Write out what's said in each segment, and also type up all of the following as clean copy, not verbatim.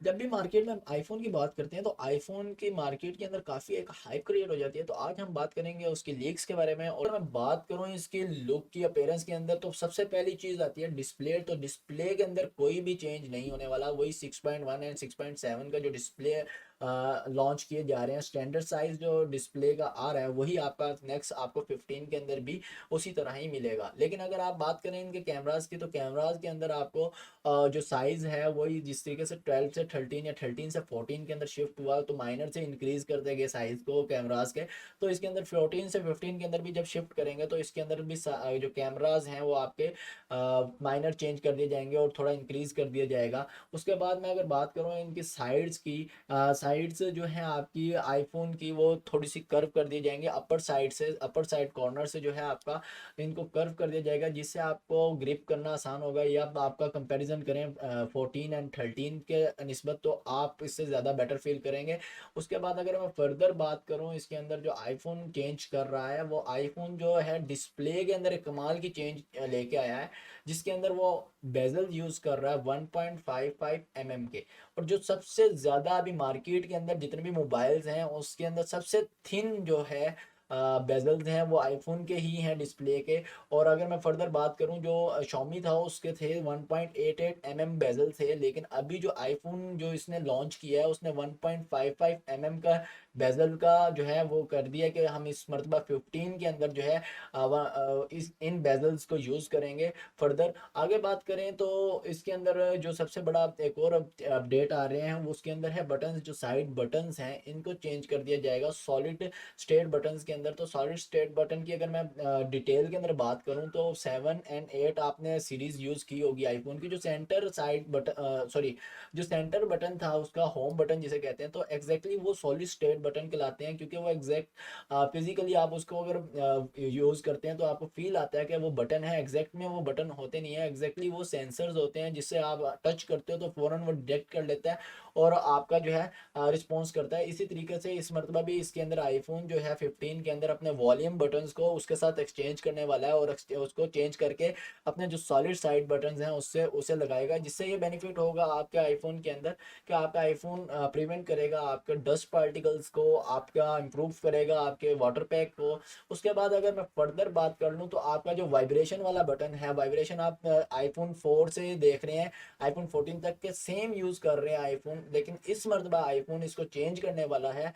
जब भी मार्केट में हम आईफोन की बात करते हैं तो आईफोन की मार्केट के अंदर काफ़ी एक हाइप क्रिएट हो जाती है। तो आज हम बात करेंगे उसकी लीक्स के बारे में, और मैं बात करूं इसके लुक की, अपीयरेंस के अंदर, तो सबसे पहली चीज़ आती है डिस्प्ले। तो डिस्प्ले के अंदर कोई भी चेंज नहीं होने वाला, वही 6.1 एंड 6.7 का जो डिस्प्ले लॉन्च किए जा रहे हैं, स्टैंडर्ड साइज जो डिस्प्ले का आ रहा है वही आपका नेक्स्ट आपको 15 के अंदर भी उसी तरह ही मिलेगा। लेकिन अगर आप बात करें इनके कैमरास की, तो कैमरास के अंदर आपको जो साइज है वही जिस तरीके से 12 से 13 या 13 से 14 के अंदर शिफ्ट हुआ, तो माइनर से इंक्रीज कर देंगे साइज को कैमरास के। तो इसके अंदर 14 से 15 के अंदर भी जब शिफ्ट करेंगे तो इसके अंदर भी जो कैमरास हैं वो आपके माइनर चेंज कर दिए जाएंगे और थोड़ा इंक्रीज कर दिया जाएगा। उसके बाद मैं अगर बात करूँ इनकी साइड्स की, साइड्स जो है आपकी आईफोन की वो थोड़ी सी कर्व कर दी जाएंगे, अपर साइड से, अपर साइड कॉर्नर से जो है आपका इनको कर्व कर दिया जाएगा, जिससे आपको ग्रिप करना आसान होगा। या आपका कंपैरिजन करें 14 एंड 13 के निस्बत, तो आप इससे ज़्यादा बेटर फील करेंगे। उसके बाद अगर मैं फर्दर बात करूं इसके अंदर जो आईफोन चेंज कर रहा है, वो आईफोन जो है डिस्प्ले के अंदर एक कमाल की चेंज लेके आया है, जिसके अंदर वो बेजल यूज़ कर रहा है 1.55 mm के। और जो सबसे ज़्यादा अभी मार्केट के अंदर जितने भी मोबाइल्स हैं उसके अंदर सबसे थिन जो है बेजल्स हैं वो आईफोन के ही हैं डिस्प्ले के। और अगर मैं फर्दर बात करूं जो Xiaomi था उसके थे 1.88 mm बेजल थे, लेकिन अभी जो आईफोन जो इसने लॉन्च किया है उसने 1.55 mm का बेजल का जो है वो कर दिया कि हम इस मरतबा 15 के अंदर जो है इस इन बेजल्स को यूज़ करेंगे। फर्दर आगे बात करें तो इसके अंदर जो सबसे बड़ा एक और अपडेट आ रहे हैं वो उसके अंदर है बटन्स, जो साइड बटन्स हैं इनको चेंज कर दिया जाएगा सॉलिड स्टेट बटन्स के अंदर। तो सॉलिड स्टेट बटन की अगर मैं डिटेल के अंदर बात करूं तो 7 एंड 8 आपने सीरीज यूज़ की होगी आईफोन की। जो सेंटर साइड बटन, सॉरी, जो सेंटर बटन था उसका होम बटन जिसे कहते हैं, तो एग्जैक्टली वो सॉलिड स्टेट बटन कहलाते हैं, क्योंकि वो एग्जैक्ट फिजिकली आप उसको अगर यूज़ करते हैं तो आपको फील आता है कि वो बटन है। एग्जैक्ट में वो बटन होते नहीं है, एग्जैक्टली वो सेंसर्स होते हैं जिससे आप टच करते हो तो फ़ौरन वो डिटेक्ट कर लेता है और आपका जो है रिस्पॉन्स करता है। इसी तरीके से इस मरतबा भी इसके अंदर आईफोन जो है 15 के अंदर अपने वॉल्यूम बटन्स को उसके साथ एक्सचेंज करने वाला है, और उसको चेंज करके अपने जो सॉलिड साइड बटन्स हैं उससे उसे लगाएगा, जिससे ये बेनिफिट होगा आपके आईफोन के अंदर कि आपका आईफोन प्रिवेंट करेगा आपके डस्ट पार्टिकल्स को, आपका इम्प्रूव करेगा आपके वाटर पैक को। उसके बाद अगर मैं फर्दर बात कर लूँ तो आपका जो वाइब्रेशन वाला बटन है, वाइब्रेशन आप आईफोन 4 से देख रहे हैं, आईफोन 14 तक के सेम यूज़ कर रहे हैं आईफोन, लेकिन इस मरतबा आईफोन इसको चेंज करने वाला है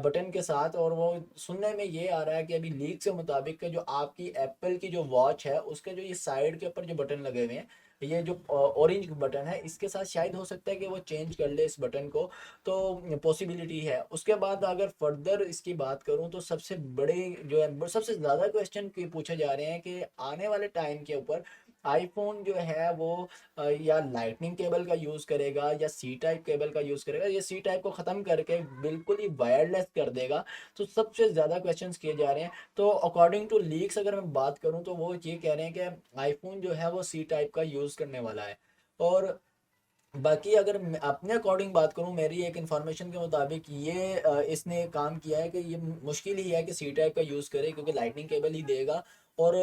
बटन के साथ। और वो सुनने में ये आ रहा है कि अभी लीक से मुताबिक कि जो आपकी एप्पल की जो वॉच है उसके जो ये साइड के ऊपर जो बटन लगे हुए हैं, ये जो ऑरेंज बटन है इसके साथ शायद हो सकता है कि वो चेंज कर ले इस बटन को, तो पॉसिबिलिटी है। उसके बाद अगर फर्दर इसकी बात करूं तो सबसे बड़े जो है सबसे ज़्यादा क्वेश्चन पूछे जा रहे हैं कि आने वाले टाइम के ऊपर आईफोन जो है वो या लाइटनिंग केबल का यूज़ करेगा या सी टाइप केबल का यूज़ करेगा, ये सी टाइप को ख़त्म करके बिल्कुल ही वायरलेस कर देगा। तो सबसे ज़्यादा क्वेश्चंस किए जा रहे हैं। तो अकॉर्डिंग टू लीक्स अगर मैं बात करूं तो वो ये कह रहे हैं कि आईफोन जो है वो सी टाइप का यूज़ करने वाला है। और बाकी अगर मैं अपने अकॉर्डिंग बात करूं, मेरी एक इन्फॉर्मेशन के मुताबिक ये इसने काम किया है कि ये मुश्किल ही है कि सी टाइप का यूज़ करे, क्योंकि लाइटनिंग केबल ही देगा। और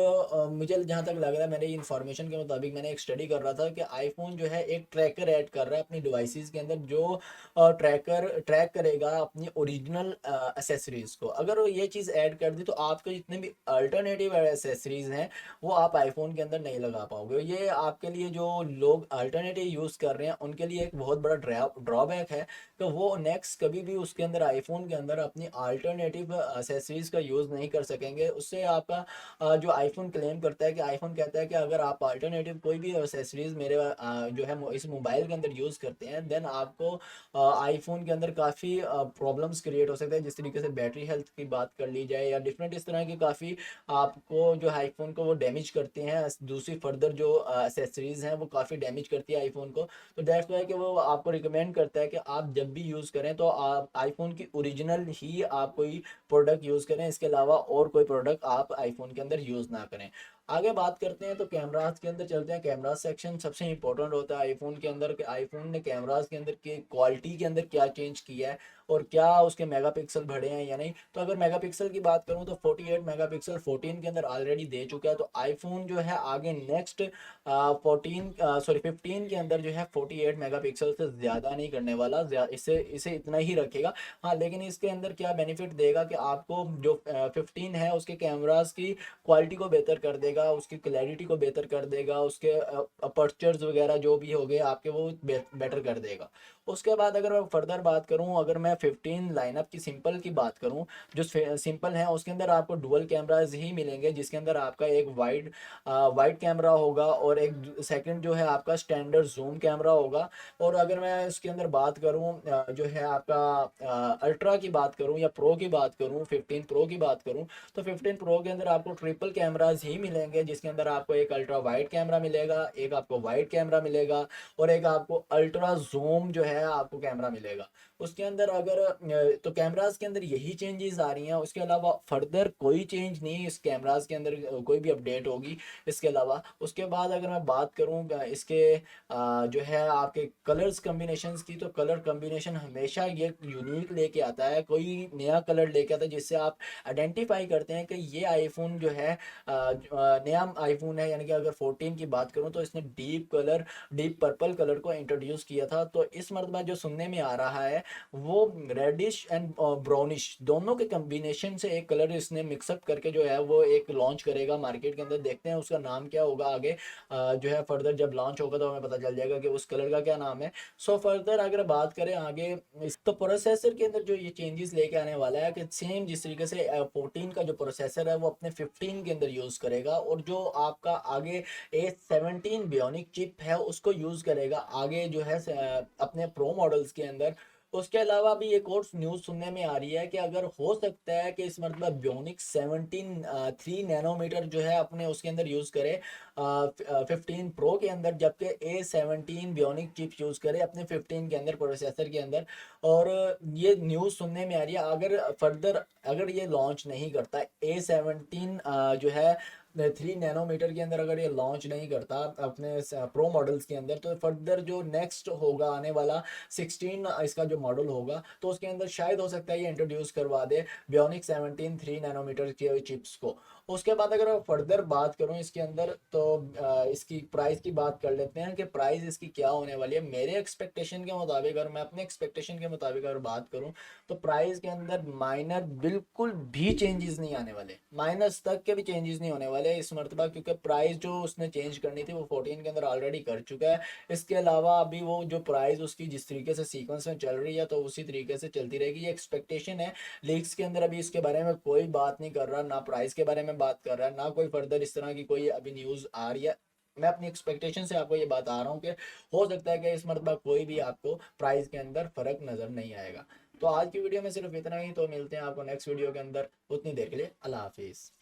मुझे जहाँ तक लग रहा है, मेरी इन्फॉर्मेशन के मुताबिक मैंने एक स्टडी कर रहा था कि आईफोन जो है एक ट्रैकर ऐड कर रहा है अपनी डिवाइसेस के अंदर, जो ट्रैक करेगा अपनी ओरिजिनल एसेसरीज़ को। अगर वो ये चीज़ ऐड कर दी तो आपके जितने भी अल्टरनेटिव एसेसरीज़ हैं वो आप आईफोन के अंदर नहीं लगा पाओगे। ये आपके लिए जो लोग अल्टरनेटिव यूज़ कर रहे हैं उनके लिए एक बहुत बड़ा ड्रॉबैक है कि वो नेक्स्ट कभी भी उसके अंदर आईफोन के अंदर अपनी अल्टरनेटिव एसेसरीज़ का यूज़ नहीं कर सकेंगे। उससे आपका जो आईफोन क्लेम करता है कि आईफोन कहता है कि अगर आप अल्टरनेटिव कोई भी एसेसरीज़ मेरे जो है इस मोबाइल के अंदर यूज़ करते हैं, देन आपको आईफोन के अंदर काफ़ी प्रॉब्लम्स क्रिएट हो सकते हैं। जिस तरीके से बैटरी हेल्थ की बात कर ली जाए या डिफरेंट इस तरह की काफ़ी आपको जो है आईफोन को वो डैमेज करते हैं। दूसरी फर्दर जो एसेसरीज़ हैं वो काफ़ी डैमेज करती है आईफोन को। तो दैट्स वाई कि वो आपको रिकमेंड करता है कि आप जब भी यूज़ करें तो आप आईफोन की ओरिजिनल ही आप कोई प्रोडक्ट यूज़ करें, इसके अलावा और कोई प्रोडक्ट आप आईफोन के अंदर यूज़ ना करें। आगे बात करते हैं तो कैमरास के अंदर चलते हैं। कैमरा सेक्शन सबसे इंपॉर्टेंट होता है आईफोन के अंदर, कि आईफोन ने कैमरास के अंदर की क्वालिटी के अंदर क्या चेंज किया है और क्या उसके मेगापिक्सल बढ़े हैं या नहीं। तो अगर मेगापिक्सल की बात करूं तो 48 मेगापिक्सल 14 के अंदर ऑलरेडी दे चुका है। तो आईफोन जो है आगे नेक्स्ट 15 के अंदर जो है 48 मेगापिक्सल से ज़्यादा नहीं करने वाला, इसे इसे इतना ही रखेगा। हाँ, लेकिन इसके अंदर क्या बेनिफिट देगा कि आपको जो 15 है उसके कैमरास की क्वालिटी को बेहतर कर देगा, उसकी क्लैरिटी को बेहतर कर देगा, उसके अपर्चर्स वगैरह जो भी हो गए आपके वो बेटर कर देगा। उसके बाद अगर मैं फर्दर बात करूं, अगर मैं 15 लाइनअप की सिंपल की बात करूं, जो सिंपल है उसके अंदर आपको डुअल कैमराज ही मिलेंगे, जिसके अंदर आपका एक वाइड कैमरा होगा और एक सेकंड जो है आपका स्टैंडर्ड जूम कैमरा होगा। और अगर मैं इसके अंदर बात करूं जो है आपका अल्ट्रा की बात करूं या प्रो की बात करूं, 15 प्रो की बात करूं, तो 15 प्रो के अंदर आपको ट्रिपल कैमराज ही मिलेंगे, जिसके अंदर आपको एक अल्ट्रा वाइड कैमरा मिलेगा, एक आपको वाइड कैमरा मिलेगा और एक आपको अल्ट्रा जूम जो है आपको कैमरा मिलेगा। उसके अंदर अगर तो कैमरास के अंदर यही चेंजेस आ रही हैं, उसके अलावा फर्दर कोई चेंज नहीं इस कैमरास के अंदर कोई भी अपडेट होगी इसके अलावा। उसके बाद अगर मैं बात करूं इसके जो है आपके कलर्स कम्बिनेशंस की, तो कलर कम्बिनेशन हमेशा ये यूनिक लेके आता है, कोई नया कलर लेके आता है जिससे आप आइडेंटिफाई करते हैं कि ये आईफोन जो है नया आईफोन है। यानी कि अगर 14 की बात करूं तो इसने डीप पर्पल कलर को इंट्रोड्यूस किया था। तो इस मरतबा जो सुनने में आ रहा है वो रेडिश एंड ब्राउनिश दोनों के कम्बिनेशन से एक कलर इसने मिक्सअप करके जो है वो एक लॉन्च करेगा मार्केट के अंदर। देखते हैं उसका नाम क्या होगा आगे जो है फर्दर जब लॉन्च होगा तो हमें पता चल जाएगा कि उस कलर का क्या नाम है। सो फर्दर अगर बात करें आगे इस तो प्रोसेसर के अंदर जो ये चेंजेस लेके आने वाला है कि सेम जिस तरीके से 14 का जो प्रोसेसर है वो अपने 15 के अंदर यूज़ करेगा, और जो आपका आगे A17 बियोनिक चिप है उसको यूज़ करेगा आगे जो है अपने प्रो मॉडल्स के अंदर। उसके अलावा भी एक और न्यूज़ सुनने में आ रही है कि अगर हो सकता है कि इस मतलब बियोनिक 17 3 नैनोमीटर जो है अपने उसके अंदर यूज़ करे 15 प्रो के अंदर, जबकि A17 बियोनिक चिप यूज़ करे अपने 15 के अंदर प्रोसेसर के अंदर। और ये न्यूज़ सुनने में आ रही है अगर फर्दर अगर ये लॉन्च नहीं करता A17 जो है 3 नैनोमीटर के अंदर अगर ये लॉन्च नहीं करता अपने प्रो मॉडल्स के अंदर, तो फर्दर जो नेक्स्ट होगा आने वाला 16 इसका जो मॉडल होगा तो उसके अंदर शायद हो सकता है ये इंट्रोड्यूस करवा दे बियोनिक 17 3 नैनोमीटर के चिप्स को। उसके बाद अगर मैं फर्दर बात करूं इसके अंदर तो इसकी प्राइस की बात कर लेते हैं कि प्राइस इसकी क्या होने वाली है। मेरे एक्सपेक्टेशन के मुताबिक, अगर मैं अपने एक्सपेक्टेशन के मुताबिक अगर बात करूं तो प्राइस के अंदर माइनर बिल्कुल भी चेंजेस नहीं आने वाले, माइनस तक के भी चेंजेस नहीं होने वाले इस मरतबा, क्योंकि प्राइस जो उसने चेंज करनी थी वो 14 के अंदर ऑलरेडी कर चुका है। इसके अलावा अभी वो जो प्राइस उसकी जिस तरीके से सीक्वेंस में चल रही है तो उसी तरीके से चलती रहेगी, ये एक्सपेक्टेशन है। लीक्स के अंदर अभी इसके बारे में कोई बात नहीं कर रहा, ना प्राइस के बारे में बात कर रहा है, ना कोई फर्दर इस तरह की कोई अभी न्यूज़ आ रही है। मैं अपनी एक्सपेक्टेशन से आपको ये बात आ रहा हूँ कि हो सकता है कि इस मरतबा कोई भी आपको प्राइस के अंदर फर्क नज़र नहीं आएगा। तो आज की वीडियो में सिर्फ इतना ही, तो मिलते हैं आपको नेक्स्ट वीडियो के अंदर। उतनी देर के लिए अल्लाह हाफिज़।